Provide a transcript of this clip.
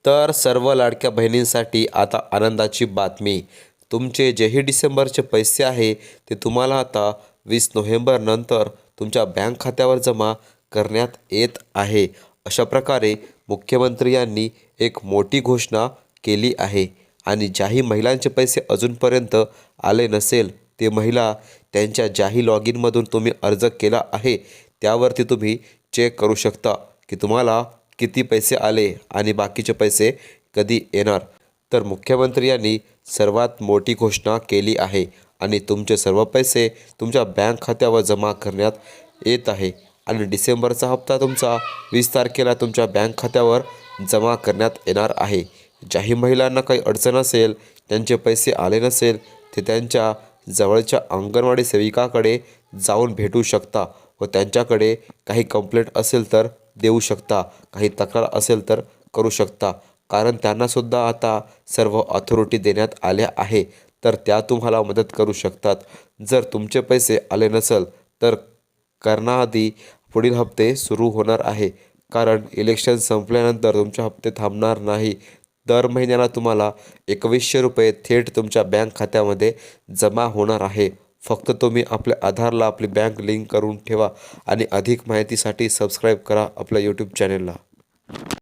तर सर्व लाडक्या बहिणींसाठी आता आनंदाची बातमी. तुमचे जेही डिसेंबरचे पैसे आहे ते तुम्हाला आता 20 नोव्हेंबरनंतर तुमच्या बँक खात्यावर जमा करण्यात येत आहे. अशा प्रकारे मुख्यमंत्री यांनी एक मोठी घोषणा केली आहे. आणि ज्याही महिलांचे पैसे अजूनपर्यंत आले नसेल ते महिला त्यांच्या ज्याही लॉग इनमधून तुम्ही अर्ज केला आहे त्यावरती तुम्ही चेक करू शकता की तुम्हाला किती पैसे आले आणि बाकीचे पैसे कधी येणार. तर मुख्यमंत्री यांनी सर्वात मोठी घोषणा केली आहे आणि तुमचे सर्व पैसे तुमच्या बँक खात्यावर जमा करण्यात येत आहे. आणि डिसेंबरचा हप्ता तुमचा 20 तारखेला तुमच्या बँक खात्यावर जमा करण्यात येणार आहे. ज्याही महिलांना काही अडचण असेल, त्यांचे पैसे आले नसेल, ते त्यांच्या जवळच्या अंगणवाडी सेविकाकडे जाऊन भेटू शकता व त्यांच्याकडे काही कंप्लेंट असेल तर देऊ शकता, काही तक्रार असेल तर करू शकता. कारण त्यांनासुद्धा आता सर्व अथॉरिटी देण्यात आल्या आहे, तर त्या तुम्हाला मदत करू शकतात. जर तुमचे पैसे आले नसेल तर करण्याआधी पुढील हप्ते सुरू होणार आहे. कारण इलेक्शन संपल्यानंतर तुमचे हप्ते थांबणार नाही. दर महिन्याला तुम्हाला 2100 रुपये थेट तुमच्या बँक खात्यामध्ये जमा होणार आहे. फक्त तुम्ही आपल्या आधारला आपली बँक लिंक करून ठेवा आणि अधिक माहितीसाठी सबस्क्राईब करा आपल्या यूट्यूब चॅनेलला.